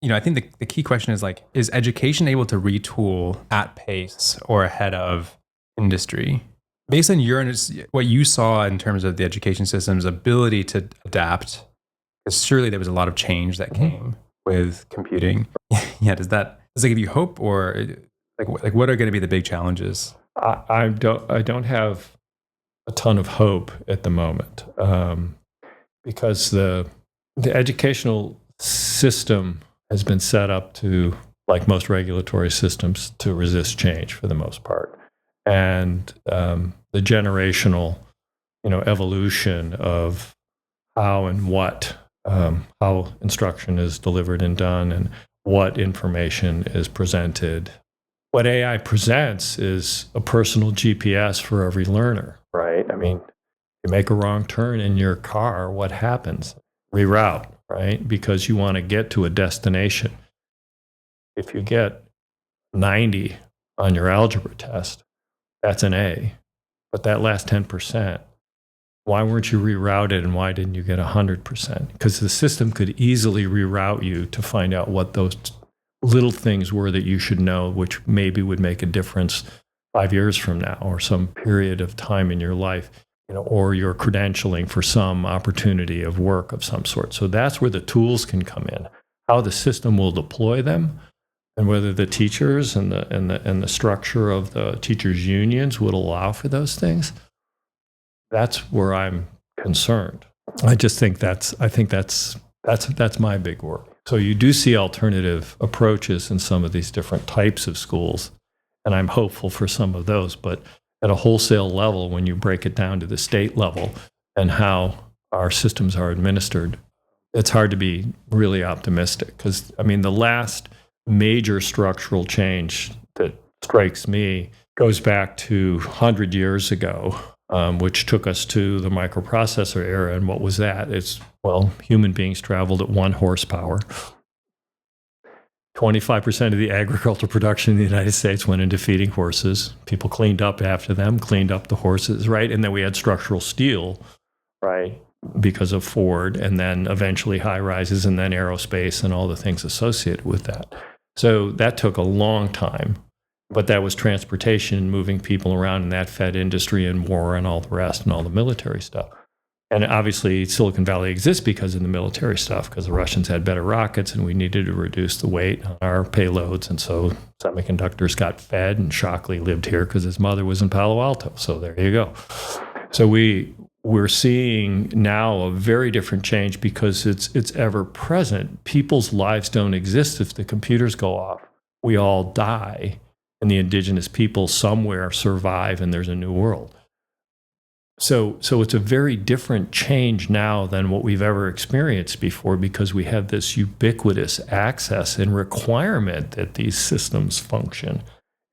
I think the key question is like, is education able to retool at pace or ahead of industry? Based on what you saw in terms of the education system's ability to adapt, because surely there was a lot of change that came with computing. Yeah, does that give you hope, or like what are going to be the big challenges? I don't have a ton of hope at the moment, because the educational system has been set up to, like most regulatory systems, to resist change for the most part, and the generational evolution of how and what how instruction is delivered and done, and what information is presented. What AI presents is a personal GPS for every learner, right? I mean, you make a wrong turn in your car, what happens? Reroute, right? Because you want to get to a destination. If you get 90 on your algebra test, that's an A. But that last 10%, why weren't you rerouted, and why didn't you get 100%? Because the system could easily reroute you to find out what those little things were that you should know, which maybe would make a difference 5 years from now, or some period of time in your life, or your credentialing for some opportunity of work of some sort. So that's where the tools can come in. How the system will deploy them, and whether the teachers and the structure of the teachers' unions would allow for those things. That's where I'm concerned. I think that's my big worry. So you do see alternative approaches in some of these different types of schools, and I'm hopeful for some of those. But at a wholesale level, when you break it down to the state level and how our systems are administered, it's hard to be really optimistic. Because, I mean, the last major structural change that strikes me goes back to 100 years ago, which took us to the microprocessor era. And what was that? Human beings traveled at 1 horsepower. 25% of the agricultural production in the United States went into feeding horses. People cleaned up after them, cleaned up the horses, right? And then we had structural steel, right, because of Ford, and then eventually high rises, and then aerospace and all the things associated with that. So that took a long time. But that was transportation, moving people around, and that fed industry and war and all the rest and all the military stuff. And obviously, Silicon Valley exists because of the military stuff, because the Russians had better rockets, and we needed to reduce the weight on our payloads. And so semiconductors got fed, and Shockley lived here because his mother was in Palo Alto. So there you go. So we're seeing now a very different change because it's ever present. People's lives don't exist if the computers go off. We all die. And the indigenous people somewhere survive, and there's a new world. So it's a very different change now than what we've ever experienced before, because we have this ubiquitous access and requirement that these systems function.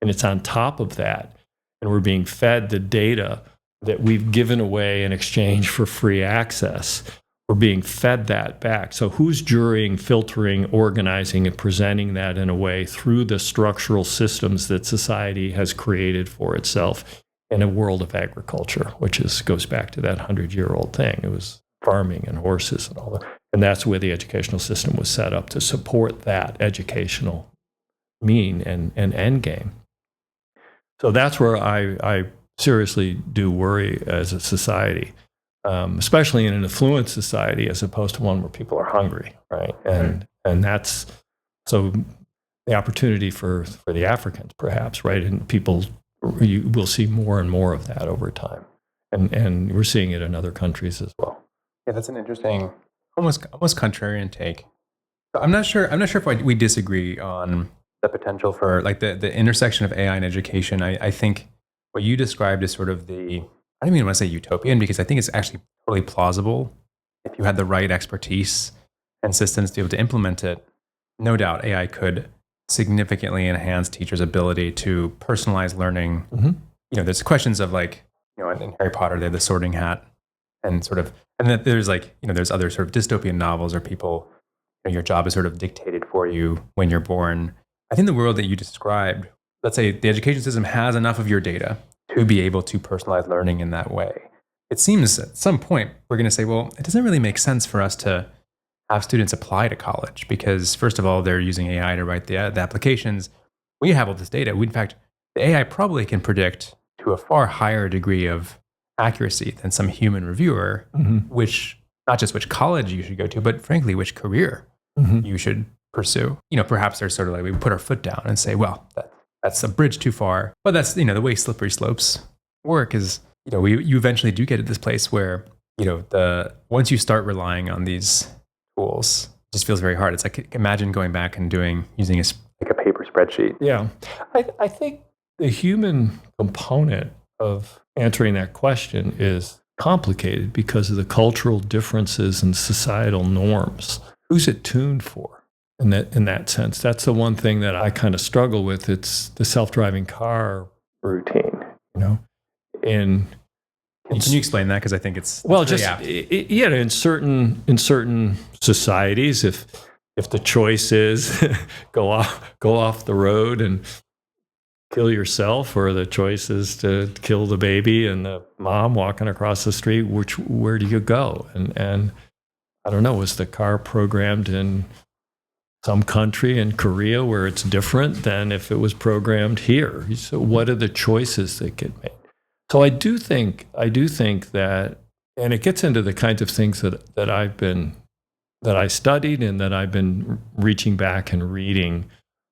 And it's on top of that. And we're being fed the data that we've given away in exchange for free access. We're being fed that back. So who's jurying, filtering, organizing, and presenting that in a way through the structural systems that society has created for itself in a world of agriculture, which goes back to that 100-year-old thing. It was farming and horses and all that. And that's where the educational system was set up to support that educational mean and end game. So that's where I seriously do worry as a society. Especially in an affluent society, as opposed to one where people are hungry, right? And that's so the opportunity for the Africans, perhaps, right? And you will see more and more of that over time, and we're seeing it in other countries as well. Yeah, that's an interesting, almost contrarian take. I'm not sure if we disagree on the potential for like the intersection of AI and education. I think what you described is sort of I don't even want to say utopian, because I think it's actually totally plausible if you had the right expertise and systems to be able to implement it. No doubt AI could significantly enhance teachers' ability to personalize learning. Mm-hmm. There's questions of like, in Harry Potter, they have the sorting hat, and then there's there's other sort of dystopian novels or people, your job is sort of dictated for you when you're born. I think the world that you described, let's say the education system has enough of your data to be able to personalize learning in that way. It seems at some point we're going to say, well, it doesn't really make sense for us to have students apply to college because, first of all, they're using AI to write the applications. We have all this data. In fact, the AI probably can predict to a far higher degree of accuracy than some human reviewer, which not just which college you should go to, but frankly, which career you should pursue. Perhaps there's sort of like we put our foot down and say, well, that's a bridge too far. But that's, the way slippery slopes work is, you eventually do get to this place where, once you start relying on these tools, it just feels very hard. It's like, imagine going back and using a paper spreadsheet. Yeah. I think the human component of answering that question is complicated because of the cultural differences and societal norms. Who's it tuned for? In that sense, that's the one thing that I kind of struggle with. It's the self-driving car routine, And can you explain that? Because I think it's well, really just apt. In certain societies, if the choice is go off the road and kill yourself, or the choice is to kill the baby and the mom walking across the street, where do you go? And I don't know, was the car programmed in some country in Korea where it's different than if it was programmed here? So what are the choices that get made? So I do think that, and it gets into the kinds of things that I studied and that I've been reaching back and reading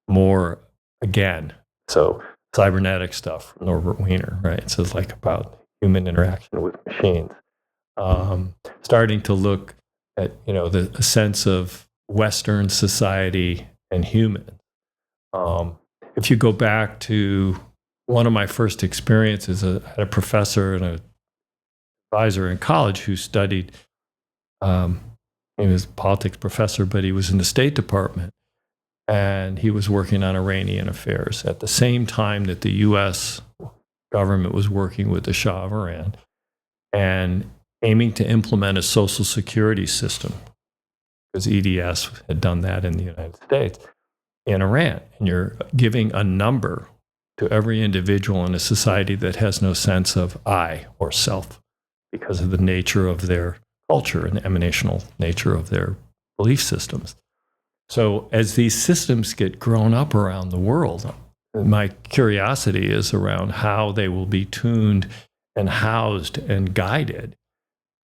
more again. So cybernetic stuff from Norbert Wiener, right? So it's like about human interaction with machines. Starting to look at, the sense of Western society and humans. If you go back to one of my first experiences, I had a professor and an advisor in college who studied, he was a politics professor, but he was in the State Department, and he was working on Iranian affairs at the same time that the U.S. government was working with the Shah of Iran and aiming to implement a social security system, because EDS had done that in the United States, in Iran. And you're giving a number to every individual in a society that has no sense of I or self because of the nature of their culture and the emanational nature of their belief systems. So as these systems get grown up around the world, my curiosity is around how they will be tuned and housed and guided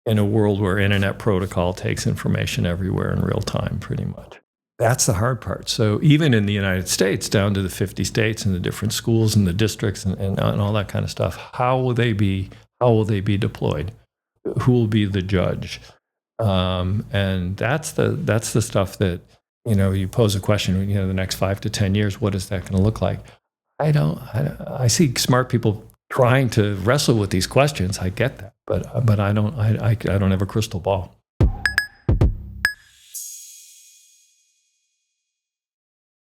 in a world where internet protocol takes information everywhere in real time, pretty much. That's the hard part. So even in the United States, down to the 50 states and the different schools and the districts and all that kind of stuff, how will they be deployed? Who will be the judge? And that's the stuff that, you pose a question, the next 5 to 10 years, what is that going to look like? I see smart people trying to wrestle with these questions. I get that, but I don't have a crystal ball.